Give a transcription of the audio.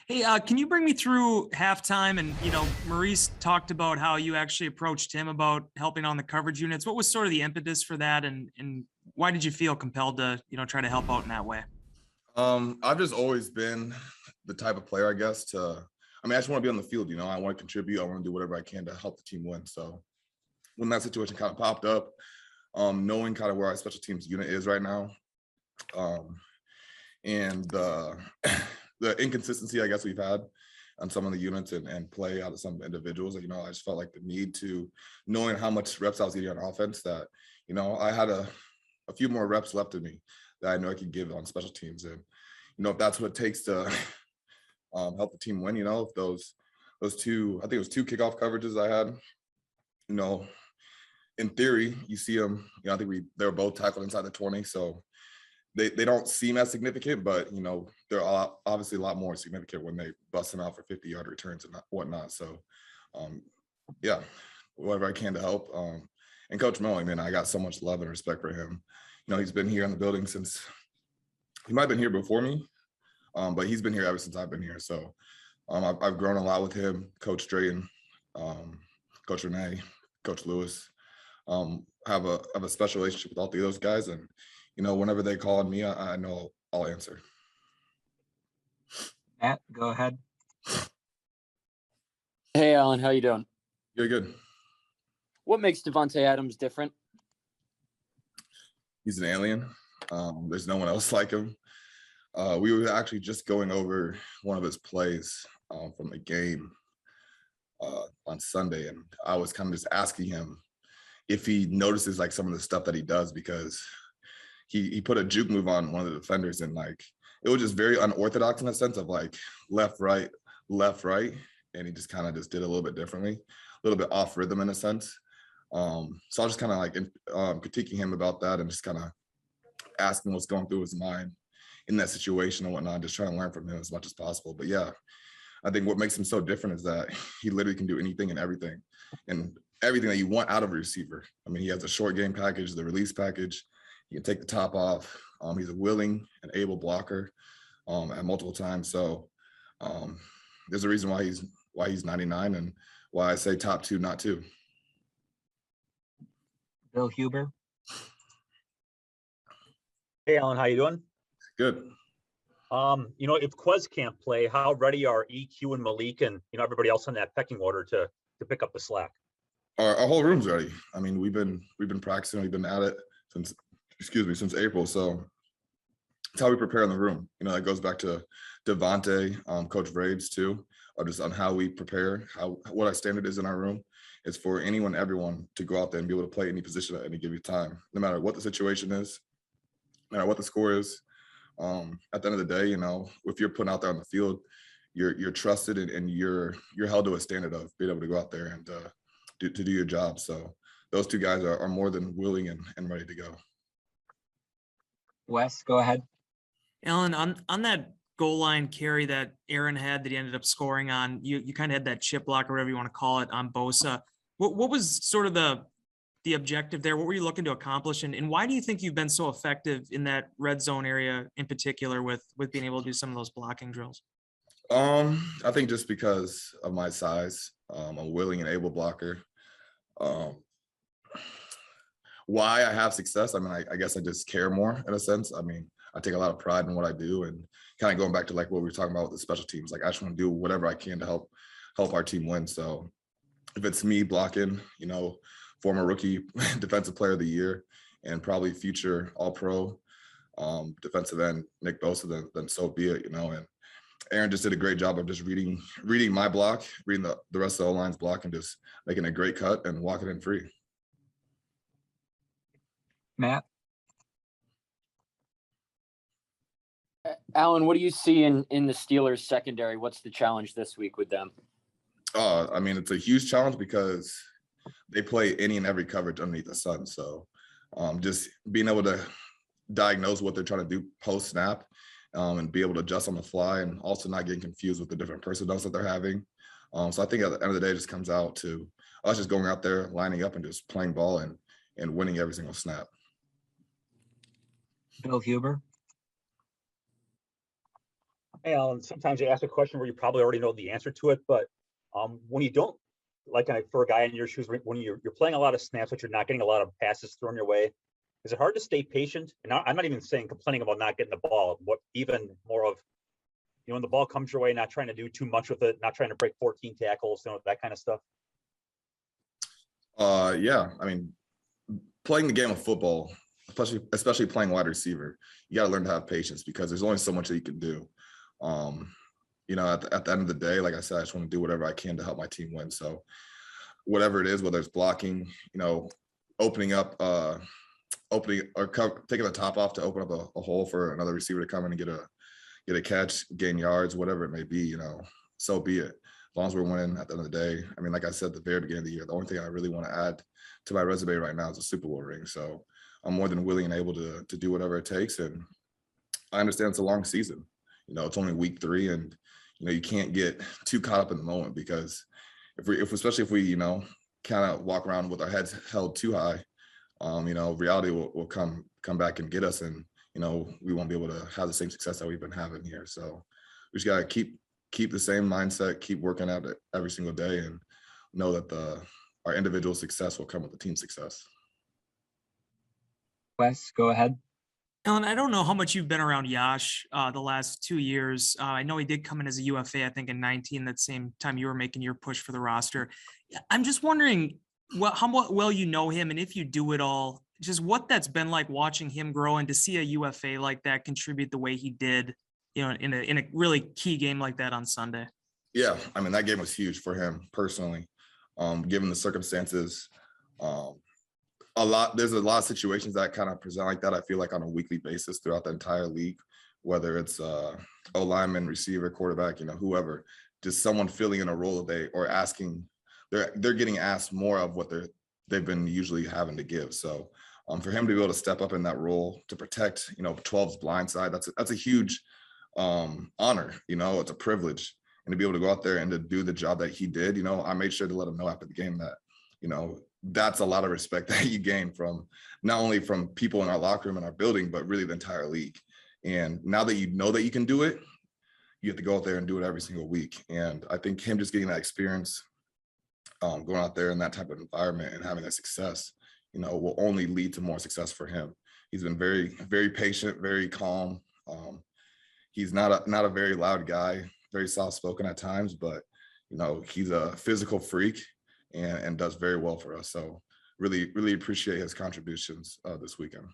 Hey, can you bring me through halftime? And, Maurice talked about how you actually approached him about helping on the coverage units. What was sort of the impetus for that? And why did you feel compelled to, try to help out in that way? I've just always been the type of player, I guess, I just want to be on the field, I want to contribute. I want to do whatever I can to help the team win. So when that situation kind of popped up, knowing kind of where our special teams unit is right now, and the inconsistency, I guess, we've had on some of the units and play out of some individuals, I just felt like the need to, knowing how much reps I was getting on offense, that, I had a few more reps left in me that I know I could give on special teams. And, if that's what it takes to help the team win, if those two, I think it was two kickoff coverages I had, in theory, you see them, I think they were both tackled inside the 20. So they don't seem as significant, but, they're obviously a lot more significant when they bust them out for 50-yard returns and whatnot. So, yeah, whatever I can to help. And Coach Melling, man, I got so much love and respect for him. He's been here in the building since, he might have been here before me, but he's been here ever since I've been here. So I've grown a lot with him, Coach Drayton, Coach Renee, Coach Lewis. Have a special relationship with all three of those guys. And, whenever they call on me, I know I'll answer. Matt, go ahead. Hey, Alan, how you doing? You're good. What makes Davante Adams different? He's an alien. There's no one else like him. We were actually just going over one of his plays from the game on Sunday, and I was kind of just asking him if he notices like some of the stuff that he does, because he put a juke move on one of the defenders, and like it was just very unorthodox in a sense of like left, right, and he just kind of just did a little bit differently, a little bit off rhythm in a sense. So I was just kind of like critiquing him about that and just kind of asking what's going through his mind in that situation and whatnot, just trying to learn from him as much as possible. But yeah, I think what makes him so different is that he literally can do anything and everything that you want out of a receiver. I mean, he has a short game package, the release package. He can take the top off. He's a willing and able blocker at multiple times. So there's a reason why he's 99 and why I say top two, not two. Bill Huber. Hey, Alan, how you doing? Good. If Quez can't play, how ready are EQ and Malik and everybody else on that pecking order to pick up the slack? Our whole room's ready. I mean, we've been practicing. We've been at it since April. So it's how we prepare in the room. That goes back to Davante, Coach Vrabes too, just on how we prepare, what our standard is in our room. It's for everyone to go out there and be able to play any position at any given time, no matter what the situation is, no matter what the score is. At the end of the day, if you're putting out there on the field, you're trusted and you're held to a standard of being able to go out there and to do your job. So those two guys are more than willing and ready to go. Wes, go ahead. Alan, on that goal line carry that Aaron had that he ended up scoring on, you kind of had that chip block or whatever you want to call it on Bosa. What was sort of the objective there? What were you looking to accomplish? And why do you think you've been so effective in that red zone area in particular with being able to do some of those blocking drills? I think just because of my size, I'm a willing and able blocker. Why I have success, I guess I just care more in a sense. I take a lot of pride in what I do, and kind of going back to like what we were talking about with the special teams, like I just want to do whatever I can to help our team win. So if it's me blocking, former rookie defensive player of the year and probably future all-pro defensive end Nick Bosa, then so be it, and Aaron just did a great job of just reading my block, reading the rest of the O-line's block, and just making a great cut and walking in free. Matt. Alan, what do you see in the Steelers secondary? What's the challenge this week with them? It's a huge challenge because they play any and every coverage underneath the sun. So just being able to diagnose what they're trying to do post snap and be able to adjust on the fly, and also not getting confused with the different personnel that they're having. So I think at the end of the day, it just comes out to us just going out there, lining up and just playing ball and winning every single snap. Bill Huber. Hey, Alan, sometimes you ask a question where you probably already know the answer to it, but when you don't, like for a guy in your shoes, when you're playing a lot of snaps, but you're not getting a lot of passes thrown your way, is it hard to stay patient? And I'm not even saying complaining about not getting the ball, what even more of, when the ball comes your way, not trying to do too much with it, not trying to break 14 tackles, that kind of stuff. Yeah, I mean, playing the game of football, especially playing wide receiver, you got to learn to have patience because there's only so much that you can do. At the end of the day, like I said, I just want to do whatever I can to help my team win. So whatever it is, whether it's blocking, opening up, taking the top off to open up a hole for another receiver to come in and get a catch, gain yards, whatever it may be, so be it. As long as we're winning at the end of the day. I mean, like I said at the very beginning of the year, the only thing I really want to add to my resume right now is a Super Bowl ring. So I'm more than willing and able to do whatever it takes. And I understand it's a long season. It's only week 3, and you can't get too caught up in the moment because especially if we kind of walk around with our heads held too high, reality will come back and get us, and we won't be able to have the same success that we've been having here. So we just gotta keep the same mindset, keep working at it every single day, and know that our individual success will come with the team success. Wes, go ahead. Alan, I don't know how much you've been around Yash the last 2 years. I know he did come in as a UFA, I think in 19, that same time you were making your push for the roster. I'm just wondering how well you know him, and if you do it all, just what that's been like watching him grow and to see a UFA like that contribute the way he did, in a really key game like that on Sunday. Yeah, I mean, that game was huge for him personally, given the circumstances. There's a lot of situations that kind of present like that, I feel like, on a weekly basis throughout the entire league, whether it's O-lineman, receiver, quarterback, whoever, just someone filling in a role or asking, they're getting asked more of what they've been usually having to give. So for him to be able to step up in that role to protect, 12's blind side, that's a huge honor, it's a privilege. And to be able to go out there and to do the job that he did, I made sure to let him know after the game that, that's a lot of respect that you gain from not only from people in our locker room and our building, but really the entire league. And now that you know that you can do it, you have to go out there and do it every single week. And I think him just getting that experience, going out there in that type of environment and having that success, will only lead to more success for him. He's been very, very patient, very calm. He's not a very loud guy, very soft-spoken at times, but, he's a physical freak and does very well for us. So really, really appreciate his contributions this weekend.